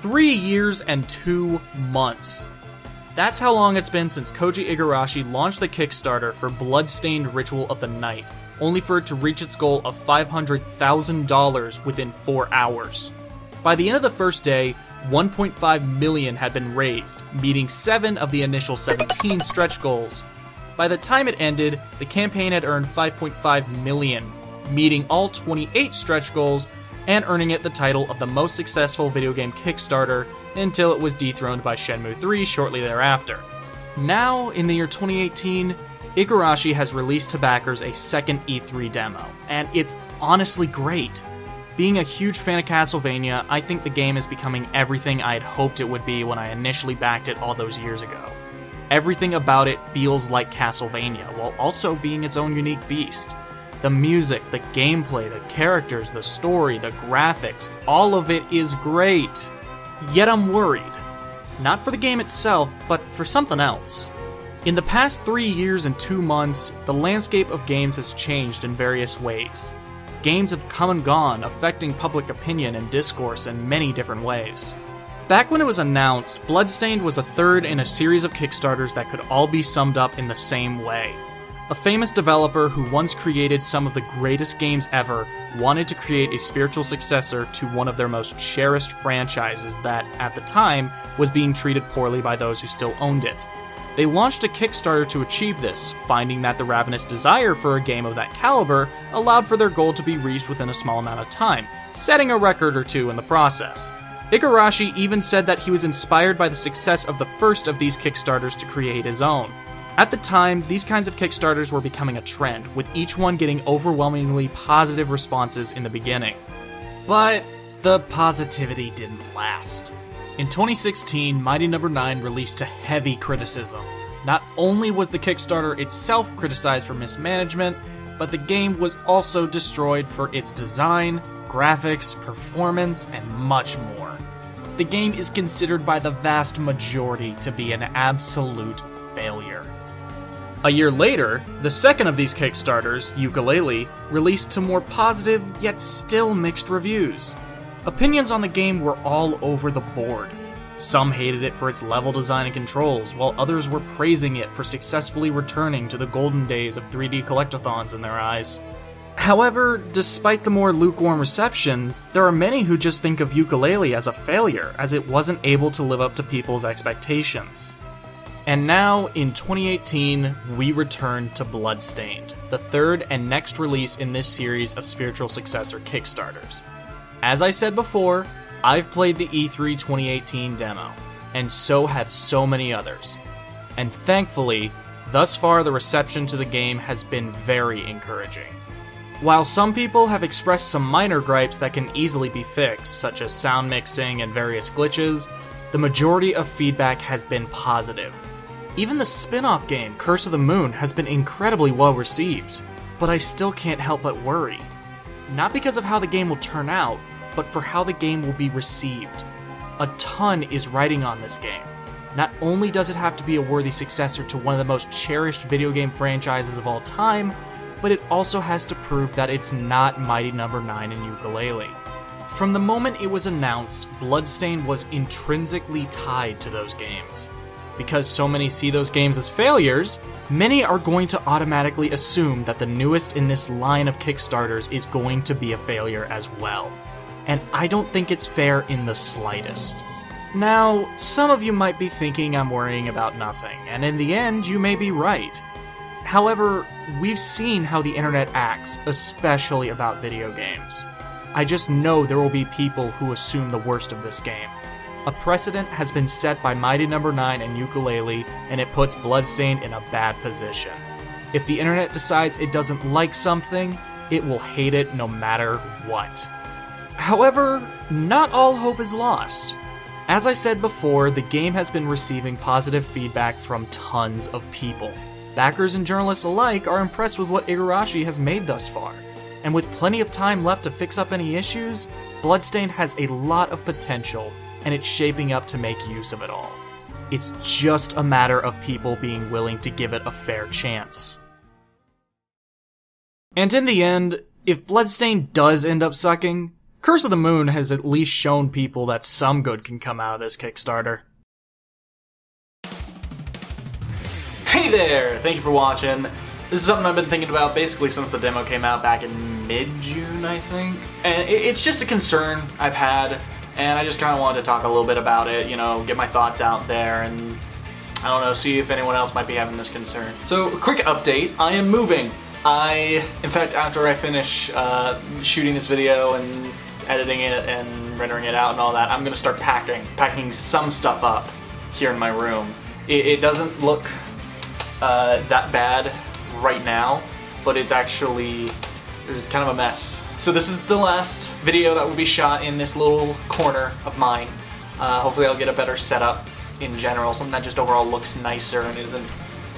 3 years and 2 months. That's how long it's been since Koji Igarashi launched the Kickstarter for Bloodstained Ritual of the Night, only for it to reach its goal of $500,000 within 4 hours. By the end of the first day, $1.5 million had been raised, meeting 7 of the initial 17 stretch goals. By the time it ended, the campaign had earned $5.5 million, meeting all 28 stretch goals, and earning it the title of the most successful video game Kickstarter until it was dethroned by Shenmue 3 shortly thereafter. Now, in the year 2018, Igarashi has released to backers a second E3 demo, and it's honestly great. Being a huge fan of Castlevania, I think the game is becoming everything I had hoped it would be when I initially backed it all those years ago. Everything about it feels like Castlevania, while also being its own unique beast. The music, the gameplay, the characters, the story, the graphics, all of it is great. Yet I'm worried. Not for the game itself, but for something else. In the past 3 years and 2 months, the landscape of games has changed in various ways. Games have come and gone, affecting public opinion and discourse in many different ways. Back when it was announced, Bloodstained was the third in a series of Kickstarters that could all be summed up in the same way. A famous developer who once created some of the greatest games ever wanted to create a spiritual successor to one of their most cherished franchises that, at the time, was being treated poorly by those who still owned it. They launched a Kickstarter to achieve this, finding that the ravenous desire for a game of that caliber allowed for their goal to be reached within a small amount of time, setting a record or two in the process. Igarashi even said that he was inspired by the success of the first of these Kickstarters to create his own. At the time, these kinds of Kickstarters were becoming a trend, with each one getting overwhelmingly positive responses in the beginning. But the positivity didn't last. In 2016, Mighty No. 9 released to heavy criticism. Not only was the Kickstarter itself criticized for mismanagement, but the game was also destroyed for its design, graphics, performance, and much more. The game is considered by the vast majority to be an absolute failure. A year later, the second of these Kickstarters, Yooka-Laylee, released to more positive, yet still mixed reviews. Opinions on the game were all over the board. Some hated it for its level design and controls, while others were praising it for successfully returning to the golden days of 3D collectathons in their eyes. However, despite the more lukewarm reception, there are many who just think of Yooka-Laylee as a failure, as it wasn't able to live up to people's expectations. And now, in 2018, we return to Bloodstained, the third and next release in this series of spiritual successor Kickstarters. As I said before, I've played the E3 2018 demo, and so have so many others. And thankfully, thus far the reception to the game has been very encouraging. While some people have expressed some minor gripes that can easily be fixed, such as sound mixing and various glitches, the majority of feedback has been positive. Even the spin-off game, Curse of the Moon, has been incredibly well received, but I still can't help but worry. Not because of how the game will turn out, but for how the game will be received. A ton is riding on this game. Not only does it have to be a worthy successor to one of the most cherished video game franchises of all time, but it also has to prove that it's not Mighty No. 9 and Yooka-Laylee. From the moment it was announced, Bloodstained was intrinsically tied to those games. Because so many see those games as failures, many are going to automatically assume that the newest in this line of Kickstarters is going to be a failure as well. And I don't think it's fair in the slightest. Now, some of you might be thinking I'm worrying about nothing, and in the end, you may be right. However, we've seen how the internet acts, especially about video games. I just know there will be people who assume the worst of this game. A precedent has been set by Mighty No. 9 and Yooka-Laylee, and it puts Bloodstained in a bad position. If the internet decides it doesn't like something, it will hate it no matter what. However, not all hope is lost. As I said before, the game has been receiving positive feedback from tons of people. Backers and journalists alike are impressed with what Igarashi has made thus far. And with plenty of time left to fix up any issues, Bloodstained has a lot of potential, and it's shaping up to make use of it all. It's just a matter of people being willing to give it a fair chance. And in the end, if Bloodstained does end up sucking, Curse of the Moon has at least shown people that some good can come out of this Kickstarter. Hey there! Thank you for watching. This is something I've been thinking about basically since the demo came out back in mid-June, I think. And it's just a concern I've had, and I just kind of wanted to talk a little bit about it, you know, get my thoughts out there, and I don't know, see if anyone else might be having this concern. So, a quick update, I am moving. In fact, after I finish shooting this video and editing it and rendering it out and all that, I'm gonna start packing some stuff up here in my room. It doesn't look that bad right now, but it's kind of a mess. So this is the last video that will be shot in this little corner of mine. Hopefully I'll get a better setup in general, something that just overall looks nicer and isn't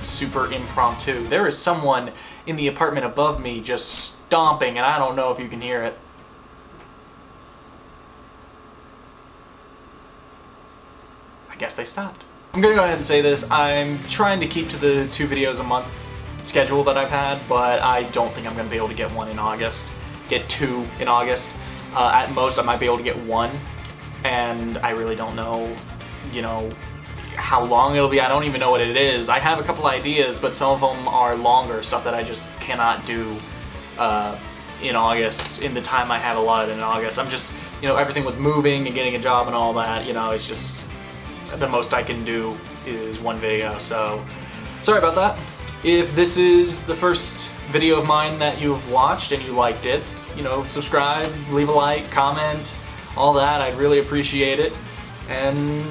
super impromptu. There is someone in the apartment above me just stomping, and I don't know if you can hear it. I guess they stopped. I'm gonna go ahead and say this, I'm trying to keep to the 2 videos a month schedule that I've had, but I don't think I'm gonna be able to get 1 in August. Get 2 in August. At most I might be able to get 1, and I really don't know, you know, how long it'll be. I don't even know what it is. I have a couple ideas, but some of them are longer, stuff that I just cannot do in August, in the time I have allotted in August. I'm just, you know, everything with moving and getting a job and all that, you know, it's just, the most I can do is 1 video, so sorry about that. If this is the first video of mine that you've watched and you liked it, you know, subscribe, leave a like, comment, all that, I'd really appreciate it. And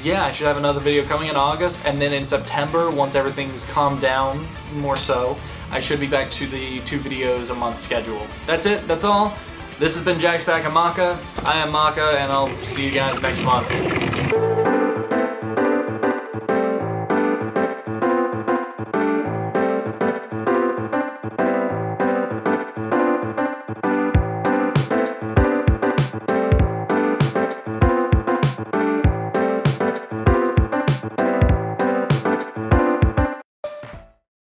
yeah, I should have another video coming in August, and then in September, once everything's calmed down more so, I should be back to the 2 videos a month schedule. That's it, that's all. This has been Jack's Back and Macca. I am Macca, and I'll see you guys next month.